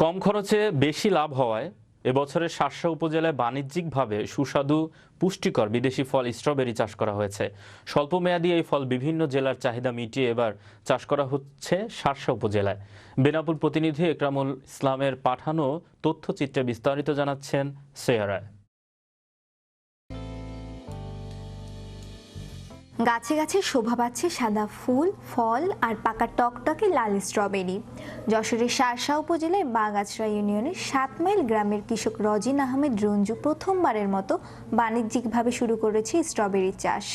কম খরচে বেশি লাভ হওয়ায় এবছরের শার্শা উপজেলায় বাণিজ্যিকভাবে সুস্বাদু পুষ্টিকর বিদেশি ফল স্ট্রবেরি চাষ করা হয়েছে। স্বল্পমেয়াদী এই ফল বিভিন্ন জেলার চাহিদা মিটিয়ে এবার চাষ করা হচ্ছে শার্শা উপজেলায়। বেনাপুর প্রতিনিধি একরামুল ইসলামের পাঠানো তথ্যচিত্রে বিস্তারিত জানাচ্ছেন সেয়ারায়। গাছে গাছে শোভা পাচ্ছে সাদা ফুল, ফল আর পাকা টকটকে লাল স্ট্রবেরি। যশোরের শার্শা উপজেলার বাগাছড়া ইউনিয়নের 7 মাইল গ্রামের কৃষক রজিন আহমেদ রঞ্জু প্রথমবারের মতো বাণিজ্যিকভাবে শুরু করেছে স্ট্রবেরি চাষ।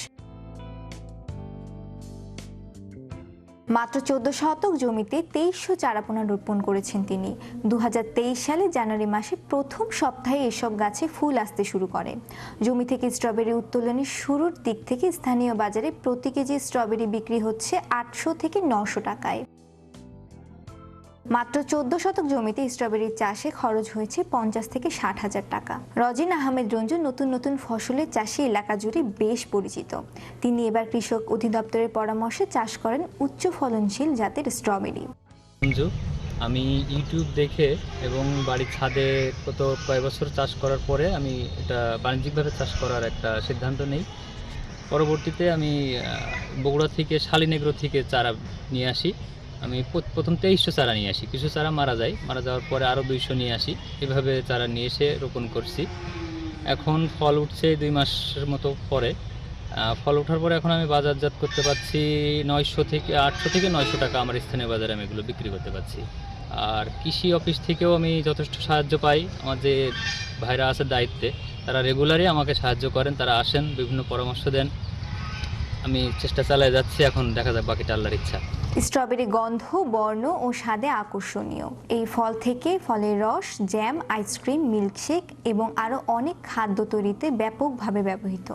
মাত্র 14 শতক জমিতে 2300 চারাপোনা রোপণ করেছেন তিনি। 2023 সালে জানুয়ারি মাসে প্রথম সপ্তাহে এসব গাছে ফুল আসতে শুরু করে। জমি থেকে স্ট্রবেরি উত্তোলনের শুরুর দিক থেকে স্থানীয় বাজারে প্রতি কেজি স্ট্রবেরি বিক্রি হচ্ছে 800 থেকে 900 টাকায়। মাত্র 14 শতক জমিতে স্ট্রবেরি চাষে খরচ হয়েছে 50 থেকে 60 হাজার টাকা। রজিন আহমেদ রঞ্জু নতুন নতুন ফসলের চাষে এলাকা জুড়ে বেশ পরিচিত। তিনি এবার কৃষক অধিদপ্তরের পরামর্শে চাষ করেন উচ্চ ফলনশীল জাতের স্ট্রবেরি। আমি ইউটিউব দেখে এবং বাড়ির ছাদে কয়েক বছর চাষ করার পরে আমি এটা বাণিজ্যিকভাবে চাষ করার একটা সিদ্ধান্ত নেই। পরবর্তীতে আমি বগুড়া থেকে শালিনেগ্রো থেকে চারা নিয়ে আসি। আমি প্রথম 2300 চারা নিয়ে আসি, কিছু চারা মারা যাওয়ার পরে আরও 200 নিয়ে আসি। এভাবে চারা নিয়ে এসে রোপণ করছি। এখন ফল উঠছে 2 মাসের মতো পরে। ফল ওঠার পরে এখন আমি বাজারজাত করতে পারছি 800 থেকে 900 টাকা। আমার স্থানীয় বাজারে আমি এগুলো বিক্রি করতে পারছি। আর কৃষি অফিস থেকেও আমি যথেষ্ট সাহায্য পাই। আমার যে ভাইরা আছে দায়িত্বে, তারা রেগুলারই আমাকে সাহায্য করেন, তারা আসেন, বিভিন্ন পরামর্শ দেন। আমি চেষ্টা চালিয়ে যাচ্ছি, এখন দেখা যাক বাকিটা আল্লাহর ইচ্ছা। স্ট্রবেরি গন্ধ, বর্ণ ও স্বাদে আকর্ষণীয়। এই ফল থেকে ফলের রস, জ্যাম, আইসক্রিম, মিল্কশেক এবং আরও অনেক খাদ্য তৈরিতে ব্যাপকভাবে ব্যবহৃত।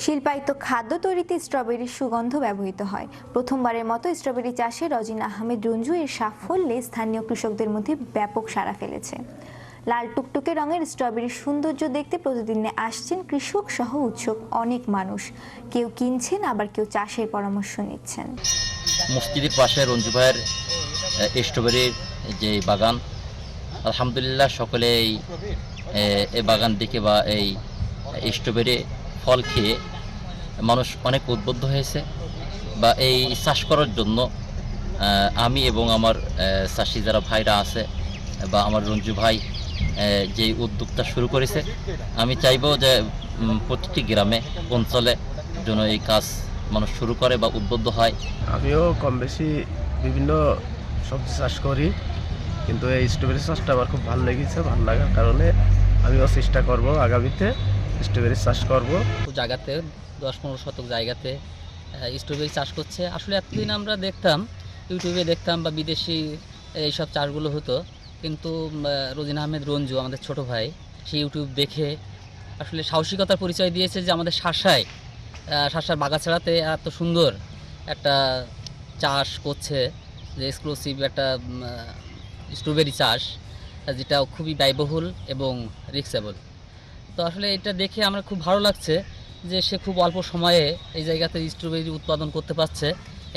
শিল্পায়িত খাদ্য তৈরিতে স্ট্রবেরির সুগন্ধ ব্যবহৃত হয়। প্রথমবারের মতো স্ট্রবেরি চাষে রজিন আহমেদ রঞ্জু এর সাফল্যে স্থানীয় কৃষকদের মধ্যে ব্যাপক সাড়া ফেলেছে। লাল টুকটুকে রঙের স্ট্রবেরির সৌন্দর্য দেখতে প্রতিদিনে আসছেন কৃষক সহ উৎসুক অনেক মানুষ। কেউ কিনছেন, আবার কেউ চাষের পরামর্শ নিচ্ছেন। মসজিদের পাশে রঞ্জু ভাইয়ের স্ট্রবেরির যে বাগান, আলহামদুলিল্লাহ সকলে এই বাগান দেখে বা এই স্ট্রবেরি ফল খেয়ে মানুষ অনেক উদ্বুদ্ধ হয়েছে বা এই চাষ করার জন্য আমি এবং আমার চাষি যারা ভাইরা আছে বা আমার রঞ্জু ভাই যে উদ্যোগটা শুরু করেছে, আমি চাইবো যে প্রতিটি গ্রামে অঞ্চলে যেন এই কাজ মানুষ শুরু করে বা উদ্বুদ্ধ হয়। আমিও কম বেশি বিভিন্ন সবজি চাষ করি, কিন্তু এই স্ট্রবেরি চাষটা আমার খুব ভালো লেগেছে। ভালো লাগার কারণে আমিও চেষ্টা করব আগামীতে স্ট্রবেরি চাষ করব। জায়গাতে 10-15 শতক জায়গাতে স্ট্রবেরি চাষ করছে। আসলে এতদিন আমরা দেখতাম, ইউটিউবে দেখতাম বা বিদেশি এইসব চাষগুলো হতো, কিন্তু রজিন আহমেদ রঞ্জু আমাদের ছোট ভাই, সে ইউটিউব দেখে আসলে সাহসিকতার পরিচয় দিয়েছে যে আমাদের শার্শার বাগাছড়াতে এত সুন্দর একটা চাষ করছে, যে এক্সক্লুসিভ একটা স্ট্রবেরি চাষ, যেটা খুবই ব্যয়বহুল এবং রিস্কেবল। তো আসলে এটা দেখে আমার খুব ভালো লাগছে যে সে খুব অল্প সময়ে এই জায়গাতে স্ট্রবেরি উৎপাদন করতে পারছে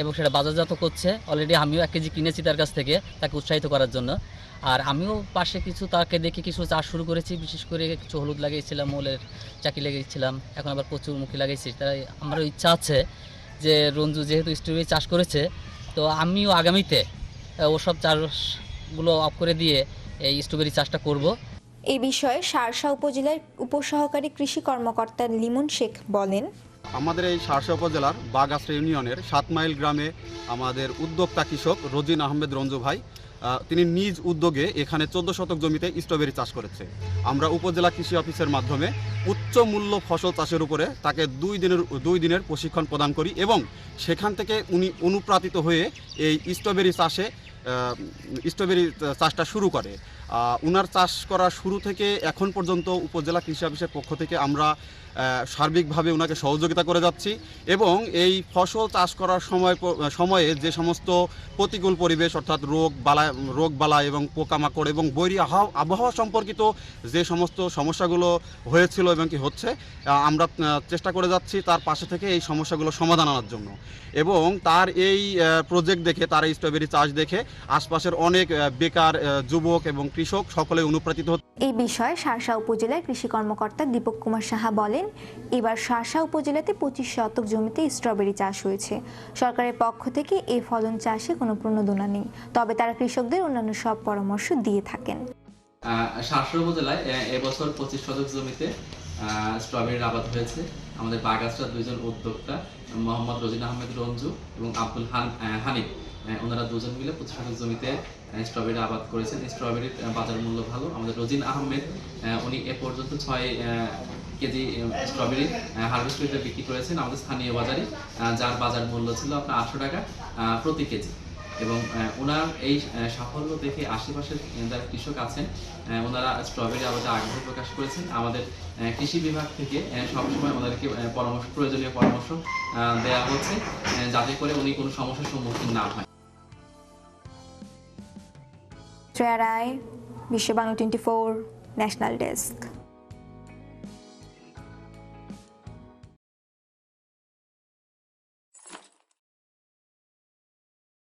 এবং সেটা বাজারজাত করছে। অলরেডি আমিও 1 কেজি কিনেছি তার কাছ থেকে, তাকে উৎসাহিত করার জন্য। আর আমিও পাশে তাকে দেখে কিছু চাষ শুরু করেছি। বিশেষ করে কিছু হলুদ লাগিয়েছিলাম, ওলের চাকি লাগিয়েছিলাম, এখন আবার কচুরমুখী লাগিয়েছি। তাই আমারও ইচ্ছা আছে যে রঞ্জু যেহেতু স্ট্রবেরি চাষ করেছে, তো আমিও আগামীতে ওসব চাষগুলো অফ করে দিয়ে এই স্ট্রবেরি চাষটা করব। এ বিষয়ে শার্শা উপজেলার উপসহকারী কৃষি কর্মকর্তা লিমন শেখ বলেন, আমাদের এই শার্শা উপজেলার বাগাছড়া ইউনিয়নের 7 মাইল গ্রামে আমাদের উদ্যোক্তা কৃষক রজিন আহমেদ রঞ্জু ভাই, তিনি নিজ উদ্যোগে এখানে 14 শতক জমিতে স্ট্রবেরি চাষ করেছে। আমরা উপজেলা কৃষি অফিসের মাধ্যমে উচ্চ মূল্য ফসল চাষের উপরে তাকে 2 দিনের প্রশিক্ষণ প্রদান করি এবং সেখান থেকে উনি অনুপ্রাণিত হয়ে এই স্ট্রবেরি চাষটা শুরু করে। উনার চাষ করা শুরু থেকে এখন পর্যন্ত উপজেলা কৃষি অফিসের পক্ষ থেকে আমরা সার্বিকভাবে ওনাকে সহযোগিতা করে যাচ্ছি এবং এই ফসল চাষ করার সময়ে যে সমস্ত প্রতিকূল পরিবেশ অর্থাৎ রোগবালাই এবং পোকামাকড় এবং বৈরী আবহাওয়া সম্পর্কিত যে সমস্ত সমস্যাগুলো হয়েছিল এবং কি হচ্ছে, আমরা চেষ্টা করে যাচ্ছি তার পাশে থেকে এই সমস্যাগুলো সমাধান আনার জন্য। এবং তার এই প্রজেক্ট দেখে, তার এই স্ট্রবেরি চাষ দেখে আশপাশের অনেক বেকার যুবক এবং কৃষক সকলে অনুপ্রাণিত হচ্ছে। এই বিষয়ে শার্শা উপজেলার কৃষি কর্মকর্তা দীপক কুমার সাহা বলেন, এবার শার্শা উপজেলাতে 25 শতক জমিতে স্ট্রবেরি চাষ হয়েছে। সরকারের পক্ষ থেকে এই ফলন চাষে কোনো প্রণোদনা নেই, তবে তারা কৃষকদের অন্যান্য সব পরামর্শ দিয়ে থাকেন। শার্শা উপজেলায় এবছর 25 শতক জমিতে স্ট্রবেরির আবাদ হয়েছে। আমাদের বাগাসরার দুইজন উদ্যোক্তা মোহাম্মদ রজিন আহমেদ রঞ্জু এবং আব্দুল হানিফ, ওনারা দুজন মিলে 25 শতক জমিতে স্ট্রবেরি আবাদ করেছেন। স্ট্রবেরির বাজার মূল্য ভালো। আমাদের রজিন আহমেদ উনি এ পর্যন্ত 6 কেজি স্ট্রবেরি হারভেস্ট করে বিক্রি করেছেন আমাদের স্থানীয় বাজারে, যার বাজার মূল্য ছিল আপনার 800 টাকা প্রতি কেজি। এবং ওনার এই সাফল্য দেখে আশেপাশের যারা কৃষক আছেন ওনারা স্ট্রবেরি আবাদে আগ্রহ প্রকাশ করেছেন। আমাদের কৃষি বিভাগ থেকে সবসময় ওনাদেরকে প্রয়োজনীয় পরামর্শ দেওয়া হচ্ছে, যাতে করে উনি কোনো সমস্যার সম্মুখীন না হয়। শ্রেয়া রায়, বিশ্ব বাংলা 24, ন্যাশনাল ডেস্ক।